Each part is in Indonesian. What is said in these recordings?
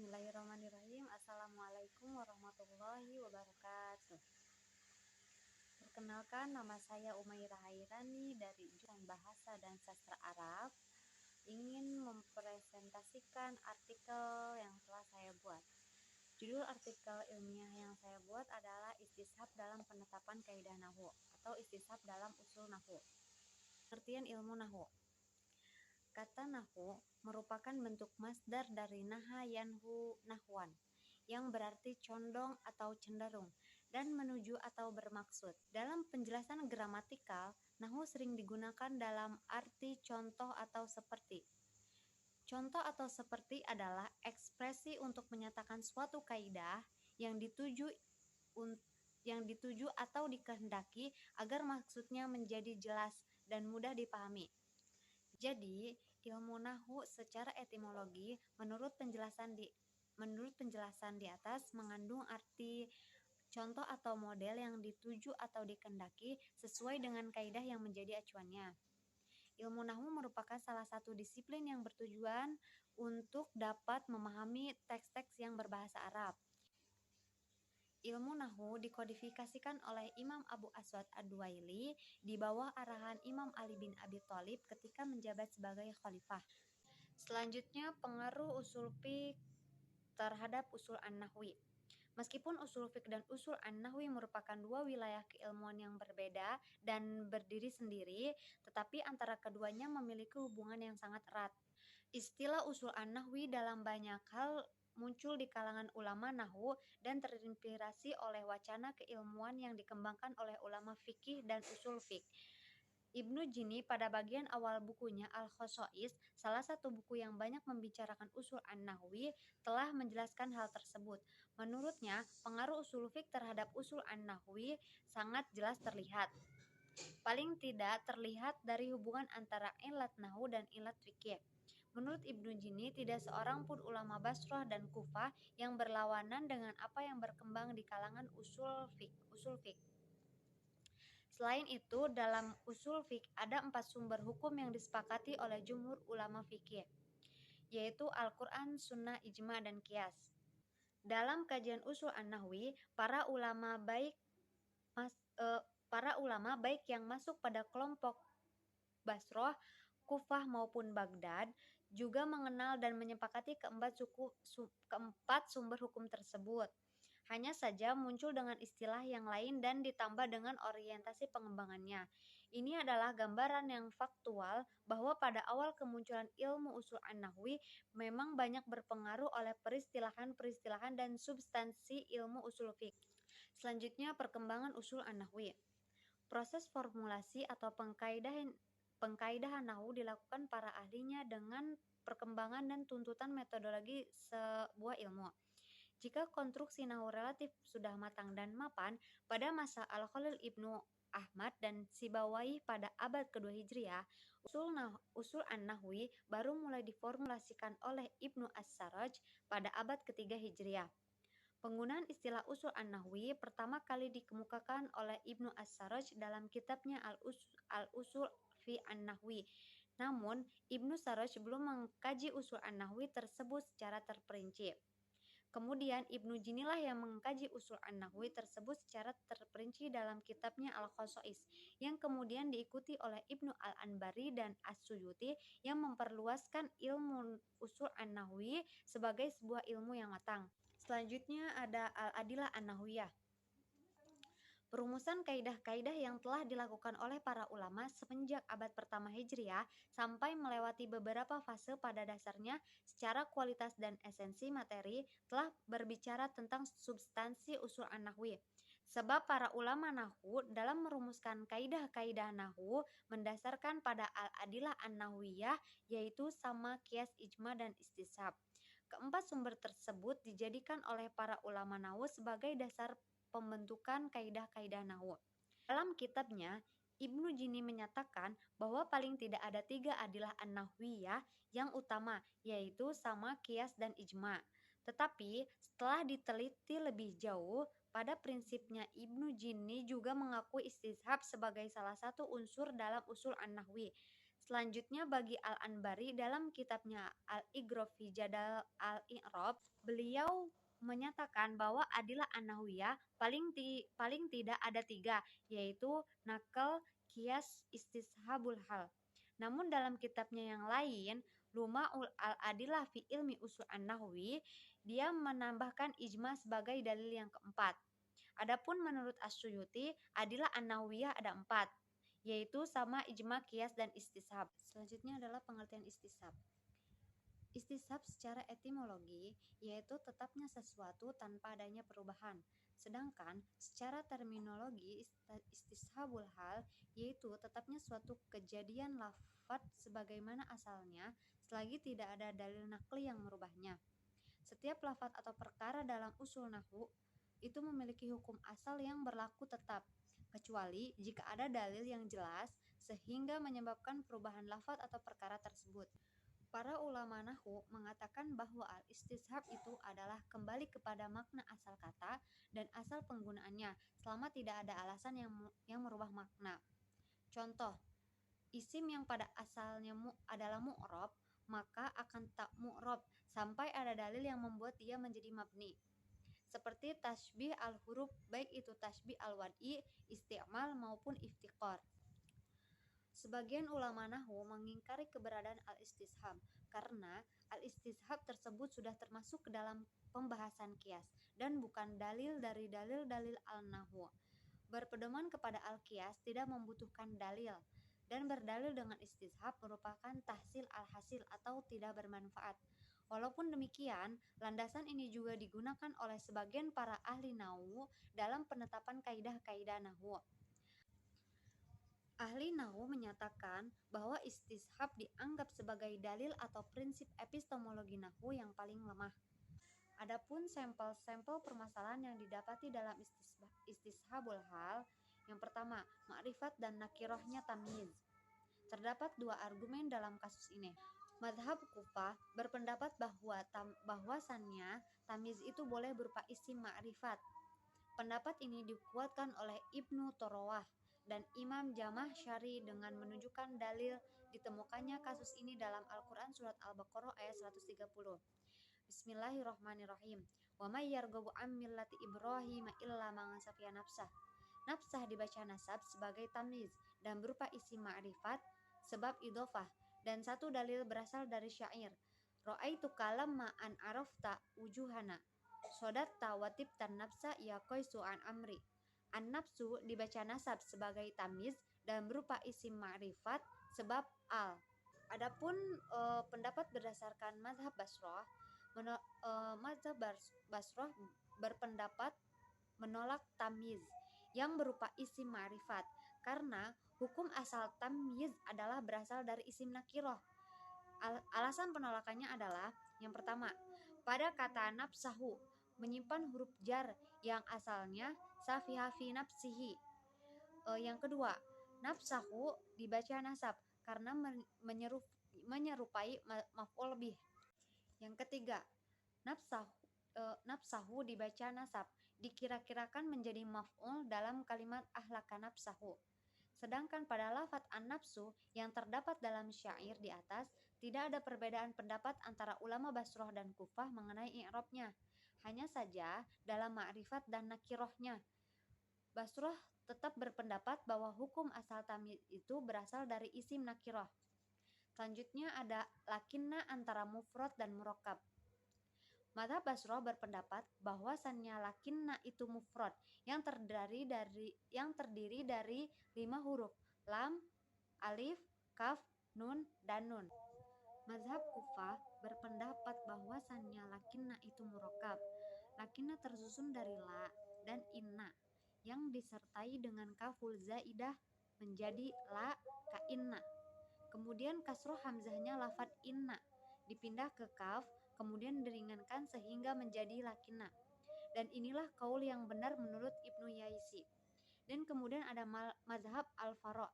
Bismillahirrahmanirrahim. Assalamualaikum warahmatullahi wabarakatuh. Perkenalkan, nama saya Umairah Hairani dari jurusan Bahasa dan Sastra Arab. Ingin mempresentasikan artikel yang telah saya buat. Judul artikel ilmiah yang saya buat adalah Istishab dalam penetapan kaidah nahwu atau istishab dalam usul nahwu. Pengertian ilmu nahwu. Kata nahwu merupakan bentuk masdar dari naha yanhu nahwan, yang berarti condong atau cenderung, dan menuju atau bermaksud. Dalam penjelasan gramatikal, nahwu sering digunakan dalam arti contoh atau seperti. Contoh atau seperti adalah ekspresi untuk menyatakan suatu kaidah yang dituju atau dikehendaki agar maksudnya menjadi jelas dan mudah dipahami. Jadi, ilmu nahwu secara etimologi menurut penjelasan di atas mengandung arti contoh atau model yang dituju atau dikehendaki sesuai dengan kaidah yang menjadi acuannya. Ilmu nahwu merupakan salah satu disiplin yang bertujuan untuk dapat memahami teks-teks yang berbahasa Arab. Ilmu nahwu dikodifikasikan oleh Imam Abu Aswad Ad-Duwaili di bawah arahan Imam Ali bin Abi Thalib ketika menjabat sebagai khalifah. Selanjutnya, pengaruh usul fiqh terhadap usul an-nahwi. Meskipun usul fiqh dan usul an-nahwi merupakan dua wilayah keilmuan yang berbeda dan berdiri sendiri, tetapi antara keduanya memiliki hubungan yang sangat erat. Istilah usul an-nahwi dalam banyak hal muncul di kalangan ulama nahwu dan terinspirasi oleh wacana keilmuan yang dikembangkan oleh ulama fikih dan usul fiqh. Ibnu Jini pada bagian awal bukunya Al-Khosois, salah satu buku yang banyak membicarakan usul an-nahwi, telah menjelaskan hal tersebut. Menurutnya, pengaruh usul fiqh terhadap usul an-nahwi sangat jelas terlihat. Paling tidak terlihat dari hubungan antara ilat nahwu dan ilat fikih. Menurut Ibnu Jini, tidak seorang pun ulama Basrah dan Kufah yang berlawanan dengan apa yang berkembang di kalangan usul fiqh. Selain itu, dalam usul fiqh ada 4 sumber hukum yang disepakati oleh jumhur ulama fikih, yaitu Al-Quran, Sunnah, Ijma, dan Qiyas. Dalam kajian usul an-nahwi, para ulama baik yang masuk pada kelompok Basrah, Kufah maupun Baghdad juga mengenal dan menyepakati keempat sumber hukum tersebut. Hanya saja muncul dengan istilah yang lain dan ditambah dengan orientasi pengembangannya. Ini adalah gambaran yang faktual bahwa pada awal kemunculan ilmu usul an-nahwi memang banyak berpengaruh oleh peristilahan dan substansi ilmu usul fiqh. Selanjutnya, perkembangan usul an-nahwi. Proses formulasi atau pengkaidahan nahwu dilakukan para ahlinya dengan perkembangan dan tuntutan metodologi sebuah ilmu. Jika konstruksi nahwu relatif sudah matang dan mapan pada masa Al-Khalil Ibnu Ahmad dan Sibawayh pada abad kedua Hijriah, usul an-nahwi baru mulai diformulasikan oleh Ibnu As-Sarraj pada abad ketiga Hijriah. Penggunaan istilah usul an-nahwi pertama kali dikemukakan oleh Ibnu As-Sarraj dalam kitabnya Al-Usul fi an-Nahwi. Namun, Ibnu Sarraj belum mengkaji usul an-nahwi tersebut secara terperinci. Kemudian Ibnu Jinilah yang mengkaji usul an-nahwi tersebut secara terperinci dalam kitabnya Al-Khosois, yang kemudian diikuti oleh Ibnu Al-Anbari dan As-Suyuti yang memperluaskan ilmu usul an-nahwi sebagai sebuah ilmu yang matang. Selanjutnya ada Al-Adilah An-Nahwiyah. Perumusan kaidah-kaidah yang telah dilakukan oleh para ulama semenjak abad pertama Hijriah sampai melewati beberapa fase pada dasarnya secara kualitas dan esensi materi telah berbicara tentang substansi usul an-nahwi. Sebab para ulama nahwu dalam merumuskan kaidah-kaidah nahwu mendasarkan pada Al-Adilah An-Nahwiyah, yaitu sama, qiyas, ijma, dan istishab. Keempat sumber tersebut dijadikan oleh para ulama nahwu sebagai dasar pembentukan kaidah-kaidah nahwu. Dalam kitabnya, Ibnu Jini menyatakan bahwa paling tidak ada 3 adilah an-nahwiyah yang utama, yaitu sama, qiyas, dan ijma. Tetapi setelah diteliti lebih jauh, pada prinsipnya Ibnu Jini juga mengakui istishab sebagai salah satu unsur dalam usul an-nahwi. Selanjutnya bagi Al-Anbari dalam kitabnya Al-Ighra fi Jadal Al-I'rab, beliau menyatakan bahwa adilah an-nahwiyah paling tidak ada 3, yaitu nakal, kias, istishabul hal. Namun dalam kitabnya yang lain, Luma'ul al-Adilah fi ilmi usul an-nahwi, dia menambahkan ijma sebagai dalil yang keempat. Adapun menurut As-Suyuti, adilah an-nahwiyah ada 4, yaitu sama, ijma, kias, dan istishab. Selanjutnya adalah pengertian istishab. Istishab secara etimologi yaitu tetapnya sesuatu tanpa adanya perubahan. Sedangkan secara terminologi istishabul hal yaitu tetapnya suatu kejadian lafaz sebagaimana asalnya selagi tidak ada dalil nakli yang merubahnya. Setiap lafaz atau perkara dalam usul nahwu itu memiliki hukum asal yang berlaku tetap, kecuali jika ada dalil yang jelas sehingga menyebabkan perubahan lafaz atau perkara tersebut. Para ulama nahwu mengatakan bahwa al-istishab itu adalah kembali kepada makna asal kata dan asal penggunaannya selama tidak ada alasan yang merubah makna. Contoh, isim yang pada asalnya adalah mu'rab, maka akan tak mu'rab sampai ada dalil yang membuat dia menjadi mabni. Seperti tasbih al-huruf, baik itu tasbih al-wad'i, isti'mal maupun iftiqar. Sebagian ulama nahwu mengingkari keberadaan al-istishab karena al-istishab tersebut sudah termasuk ke dalam pembahasan kias dan bukan dalil dari dalil-dalil al-nahwu. Berpedoman kepada al-kias tidak membutuhkan dalil dan berdalil dengan istishab merupakan tahsil al-hasil atau tidak bermanfaat. Walaupun demikian, landasan ini juga digunakan oleh sebagian para ahli nahwu dalam penetapan kaidah-kaidah nahwu. Ahli nahwu menyatakan bahwa istishab dianggap sebagai dalil atau prinsip epistemologi nahwu yang paling lemah. Adapun sampel-sampel permasalahan yang didapati dalam istishabul hal, yang pertama, ma'rifat dan nakirohnya tamyiz. Terdapat 2 argumen dalam kasus ini. Mazhab Kufah berpendapat bahwasannya tamyiz itu boleh berupa isim ma'rifat. Pendapat ini dikuatkan oleh Ibnu Torowah dan Imam Jamah Syari dengan menunjukkan dalil ditemukannya kasus ini dalam Al-Quran surat Al-Baqarah ayat 130. Bismillahirrahmanirrahim. Wa may yarghabu an millati Ibrahim illa man safiya nafsah. Nafsah dibaca nasab sebagai tamyiz dan berupa isim ma'rifat sebab idhofah, dan satu dalil berasal dari syair. Ra'aitu kalamma an arafta wujuhana sodatta watibtan nafsa ya qaisu an amri. An-nafsu dibaca nasab sebagai tamyiz dan berupa isim ma'rifat sebab al. Adapun pendapat berdasarkan mazhab Basrah, mazhab Basrah berpendapat menolak tamyiz yang berupa isim ma'rifat karena hukum asal tamyiz adalah berasal dari isim nakiroh. Alasan penolakannya adalah yang pertama, pada kata nafsahu menyimpan huruf jar yang asalnya safiha fi nafsihi. Yang kedua, nafsahu dibaca nasab karena menyerupai maf'ul bih. Yang ketiga, nafsahu dibaca nasab dikira-kirakan menjadi maf'ul dalam kalimat ahlaka nafsahu. Sedangkan pada lafaz an-nafsu yang terdapat dalam syair di atas, tidak ada perbedaan pendapat antara ulama Basrah dan Kufah mengenai i'rabnya. Hanya saja dalam ma'rifat dan nakirohnya. Basrah tetap berpendapat bahwa hukum asal tamyiz itu berasal dari isim nakiroh. Selanjutnya ada lakinna antara mufrad dan murakkab. Mazhab Basrah berpendapat bahwasannya lakinna itu mufrad yang terdiri dari 5 huruf, lam, alif, kaf, nun, dan nun. Mazhab Kufah berpendapat bahwasannya lakinna itu murakkab. Lakinna tersusun dari la dan inna yang disertai dengan kaful zaidah menjadi la ka inna. Kemudian kasroh hamzahnya lafad inna dipindah ke kaf, kemudian diringankan sehingga menjadi lakinna. Dan inilah kaul yang benar menurut Ibnu Yaisi. Dan kemudian ada mazhab al-Faro.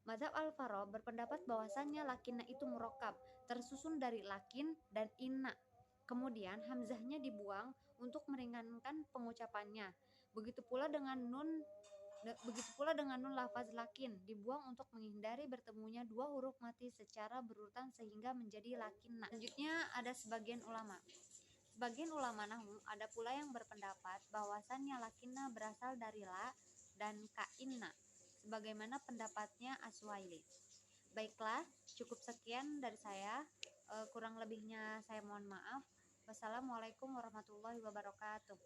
Mazhab al-Faro berpendapat bahwasannya lakinna itu murakkab, tersusun dari lakin dan inna. Kemudian hamzahnya dibuang untuk meringankan pengucapannya. Begitu pula dengan nun Begitu pula dengan nun lafaz lakin, dibuang untuk menghindari bertemunya dua huruf mati secara berurutan sehingga menjadi lakinna. Selanjutnya ada sebagian ulama. Sebagian ulama nahwu ada pula yang berpendapat bahwasannya lakinna berasal dari la dan kainna, sebagaimana pendapatnya Aswaili. Baiklah, cukup sekian dari saya. Kurang lebihnya saya mohon maaf. Wassalamualaikum warahmatullahi wabarakatuh.